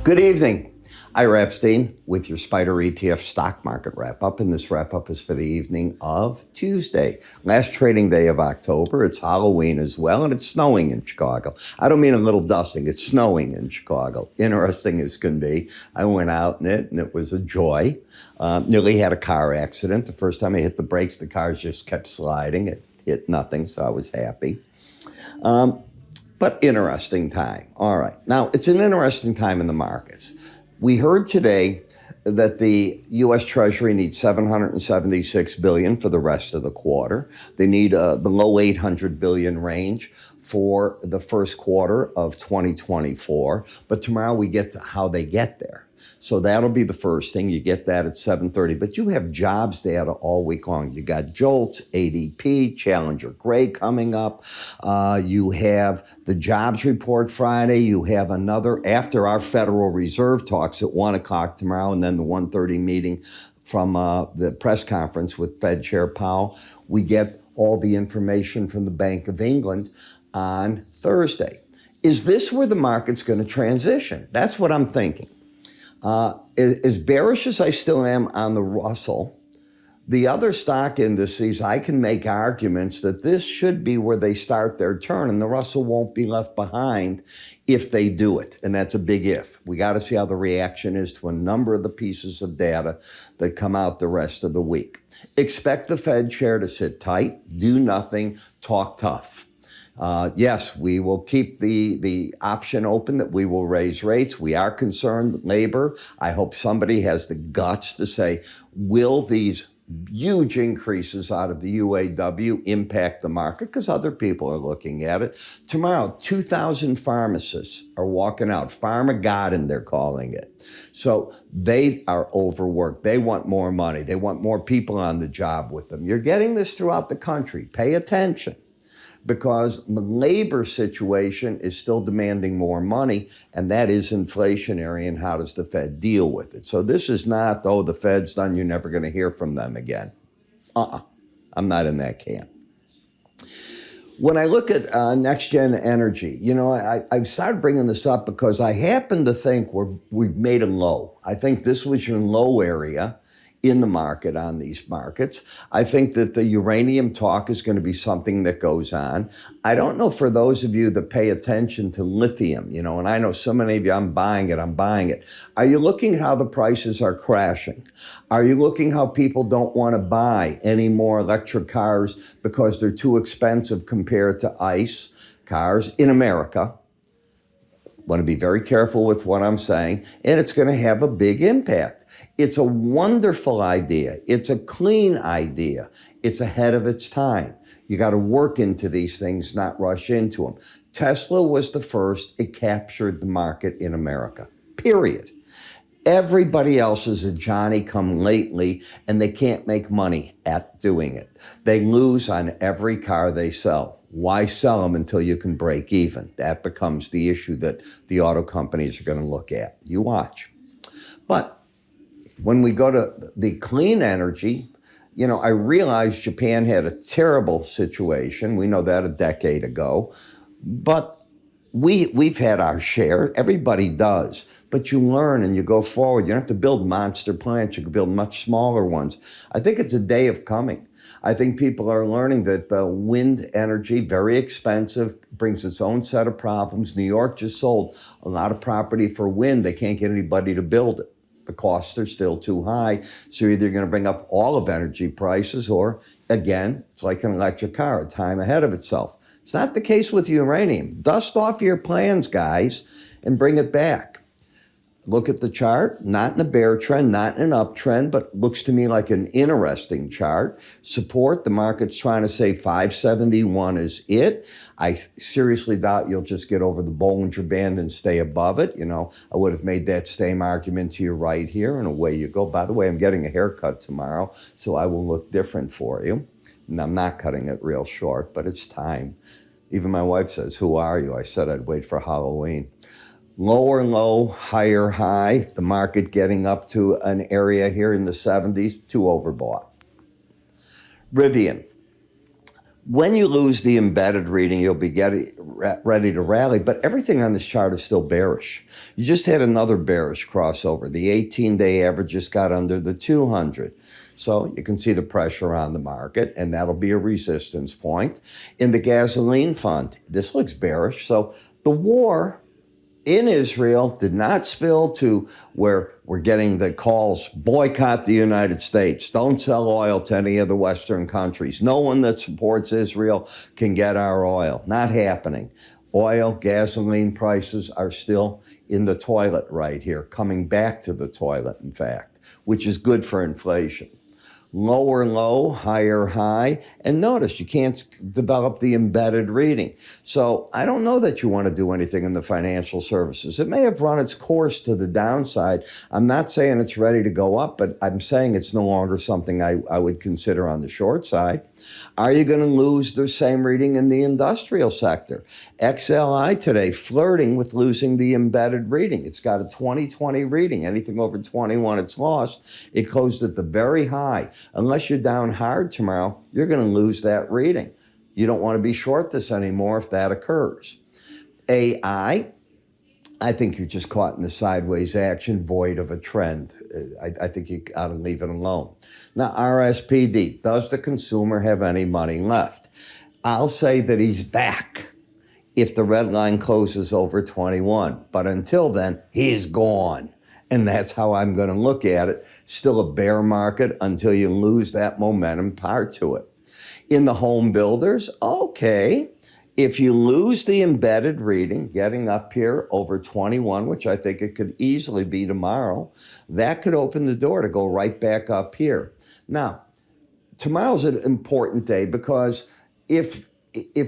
Good evening. Ira Epstein with your Spider ETF stock market wrap-up, and this wrap-up is for the evening of Tuesday, last trading day of October. It's Halloween as well, and it's snowing in Chicago. I don't mean a little dusting. It's snowing in Chicago. Interesting as can be. I went out in it, and it was a joy. Nearly had a car accident. The first time I hit the brakes, the cars just kept sliding. It hit nothing, so I was happy. But interesting time. All right. Now, it's an interesting time in the markets. We heard today that the U.S. Treasury needs $776 billion for the rest of the quarter. They need the low $800 billion range for the first quarter of 2024. But tomorrow we get to how they get there. So that'll be the first thing. You get that at 7:30. But you have jobs data all week long. You got JOLTS, ADP, Challenger Gray coming up. You have the jobs report Friday. You have another after our Federal Reserve talks at 1 o'clock tomorrow, and then the 1:30 meeting from the press conference with Fed Chair Powell. We get all the information from the Bank of England on Thursday. Is this where the market's going to transition? That's what I'm thinking. As bearish as I still am on the Russell, the other stock indices, I can make arguments that this should be where they start their turn, and the Russell won't be left behind if they do it. And that's a big if. We got to see how the reaction is to a number of the pieces of data that come out the rest of the week. Expect the Fed chair to sit tight, do nothing, talk tough. Yes, we will keep the option open that we will raise rates. We are concerned with labor. I hope somebody has the guts to say, will these huge increases out of the UAW impact the market? Because other people are looking at it. Tomorrow, 2,000 pharmacists are walking out. Pharmageddon, they're calling it. So they are overworked. They want more money. They want more people on the job with them. You're getting this throughout the country. Pay attention, because the labor situation is still demanding more money, and that is inflationary, and how does the Fed deal with it? So this is not, oh, the Fed's done, you're never going to hear from them again. I'm not in that camp. When I look at next-gen energy, you know, I've started bringing this up because I happen to think we've made a low. I think this was your low area in the market on these markets. I think that the uranium talk is going to be something that goes on. I don't know, for those of you that pay attention to lithium, you know, and I know so many of you, I'm buying it. Are you looking at how the prices are crashing? Are you looking how people don't want to buy any more electric cars because they're too expensive compared to ICE cars in America? Want to be very careful with what I'm saying, and it's going to have a big impact. It's a wonderful idea. It's a clean idea. It's ahead of its time. You got to work into these things, not rush into them. Tesla was the first. It captured the market in America, period. Everybody else is a Johnny-come-lately, and they can't make money at doing it. They lose on every car they sell. Why sell them until you can break even? That becomes the issue that the auto companies are going to look at. You watch. But when we go to the clean energy, you know, I realize Japan had a terrible situation. We know that a decade ago. But we've had our share. Everybody does. But you learn and you go forward. You don't have to build monster plants. You can build much smaller ones. I think it's a day of coming. I think people are learning that wind energy, very expensive, brings its own set of problems. New York just sold a lot of property for wind. They can't get anybody to build it. The costs are still too high. So you're either going to bring up all of energy prices, or, again, it's like an electric car, a time ahead of itself. It's not the case with uranium. Dust off your plans, guys, and bring it back. Look at the chart, not in a bear trend, not in an uptrend, but looks to me like an interesting chart. Support, the market's trying to say 571 is it. I seriously doubt you'll just get over the Bollinger Band and stay above it. You know, I would have made that same argument to your right here, and away you go. By the way, I'm getting a haircut tomorrow, so I will look different for you. And I'm not cutting it real short, but it's time. Even my wife says, "Who are you?" I said I'd wait for Halloween. Lower low, higher high, the market getting up to an area here in the 70s, too overbought. Rivian, When you lose the embedded reading, you'll be ready to rally, but everything on this chart is still bearish. You just had another bearish crossover. The 18-day average just got under the 200. So you can see the pressure on the market, and that'll be a resistance point. In the gasoline fund, this looks bearish. So the war in Israel did not spill to where we're getting the calls, boycott the United States, don't sell oil to any of the Western countries. No one that supports Israel can get our oil. Not happening. Oil, gasoline prices are still in the toilet right here, coming back to the toilet, in fact, which is good for inflation. Lower low, higher high, and notice you can't develop the embedded reading. So I don't know that you want to do anything in the financial services. It may have run its course to the downside. I'm not saying it's ready to go up, but I'm saying it's no longer something I would consider on the short side. Are you going to lose the same reading in the industrial sector? XLI today flirting with losing the embedded reading. It's got a 2020 reading. Anything over 21, it's lost. It closed at the very high. Unless you're down hard tomorrow, you're going to lose that reading. You don't want to be short this anymore if that occurs. AI, I think you're just caught in the sideways action, void of a trend. I think you got to leave it alone. Now, RSPD, does the consumer have any money left? I'll say that he's back if the red line closes over 21. But until then, he's gone. And that's how I'm going to look at it. Still a bear market until you lose that momentum part to it. In the home builders, okay. If you lose the embedded reading, getting up here over 21, which I think it could easily be tomorrow, that could open the door to go right back up here. Now, tomorrow's an important day because if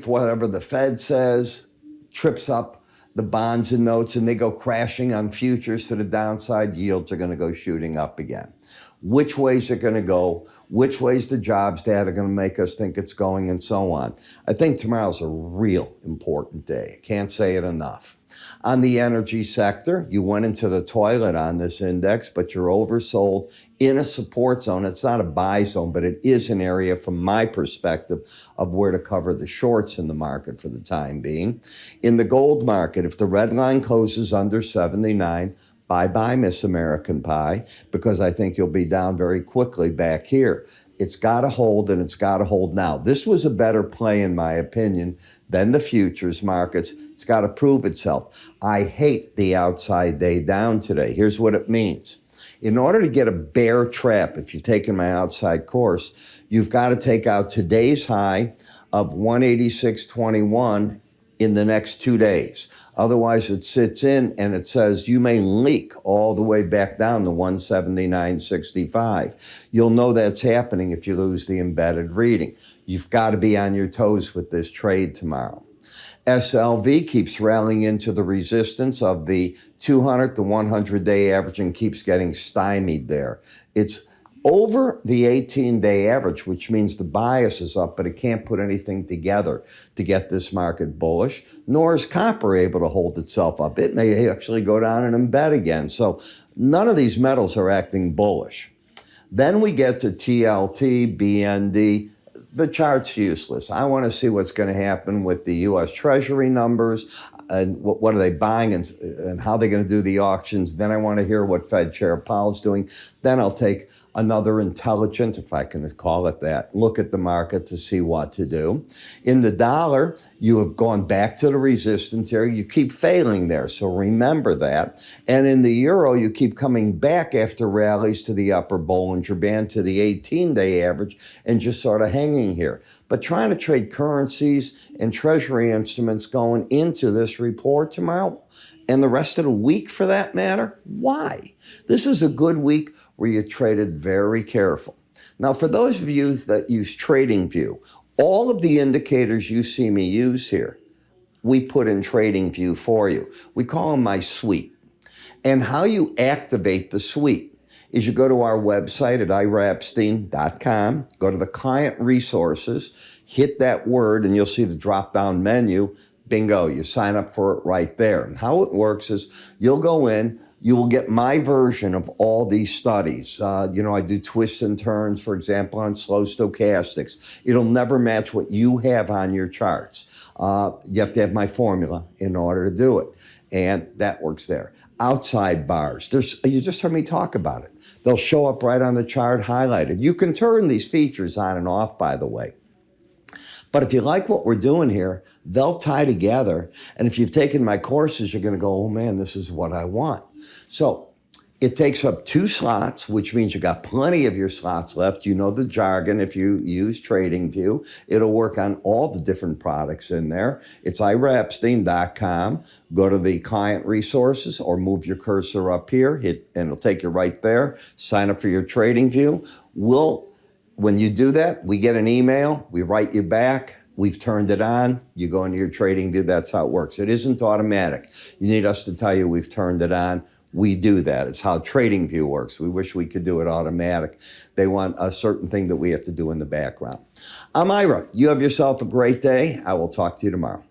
whatever the Fed says trips up the bonds and notes and they go crashing on futures to the downside, yields are going to go shooting up again. Which ways are going to go, which ways the jobs data are going to make us think it's going, and so on. I think tomorrow's a real important day. I can't say it enough. On the energy sector, you went into the toilet on this index, but you're oversold in a support zone. It's not a buy zone, but it is an area from my perspective of where to cover the shorts in the market for the time being. In the gold market, if the red line closes under 79, bye-bye, Miss American Pie, because I think you'll be down very quickly back here. It's got to hold, and it's got to hold now. This was a better play, in my opinion, than the futures markets. It's got to prove itself. I hate the outside day down today. Here's what it means. In order to get a bear trap, if you've taken my outside course, you've got to take out today's high of 186.21 in the next 2 days. Otherwise, it sits in and it says you may leak all the way back down to 179.65. You'll know that's happening if you lose the embedded reading. You've got to be on your toes with this trade tomorrow. SLV keeps rallying into the resistance of the 200 to 100-day average and keeps getting stymied there. It's over the 18-day average, which means the bias is up, but it can't put anything together to get this market bullish, nor is copper able to hold itself up. It may actually go down and embed again. So none of these metals are acting bullish. Then we get to TLT, BND. The chart's useless. I want to see what's going to happen with the U.S. Treasury numbers and what are they buying and how they're going to do the auctions. Then I want to hear what Fed Chair Powell's doing. Then I'll take another intelligent, if I can call it that, look at the market to see what to do. In the dollar, you have gone back to the resistance area. You keep failing there, so remember that. And in the euro, you keep coming back after rallies to the upper Bollinger Band, to the 18-day average, and just sort of hanging here. But trying to trade currencies and treasury instruments going into this report tomorrow, and the rest of the week for that matter, why? This is a good week where you traded very careful. Now, for those of you that use TradingView, all of the indicators you see me use here, we put in TradingView for you. We call them my suite. And how you activate the suite is you go to our website at iraepstein.com, go to the client resources, hit that word, and you'll see the drop-down menu. Bingo, you sign up for it right there. And how it works is you'll go in, You will get my version of all these studies. I do twists and turns, for example, on slow stochastics. It'll never match what you have on your charts. You have to have my formula in order to do it. And that works there. Outside bars, you just heard me talk about it. They'll show up right on the chart highlighted. You can turn these features on and off, by the way. But if you like what we're doing here, they'll tie together. And if you've taken my courses, you're going to go, oh man, this is what I want. So it takes up 2 slots, which means you got plenty of your slots left. You know the jargon. If you use TradingView, it'll work on all the different products in there. It's iraepstein.com. Go to the client resources or move your cursor up here, and it'll take you right there. Sign up for your TradingView. When you do that, we get an email, we write you back, we've turned it on, you go into your TradingView, that's how it works. It isn't automatic. You need us to tell you we've turned it on. We do that. It's how TradingView works. We wish we could do it automatic. They want a certain thing that we have to do in the background. I'm Ira. You have yourself a great day. I will talk to you tomorrow.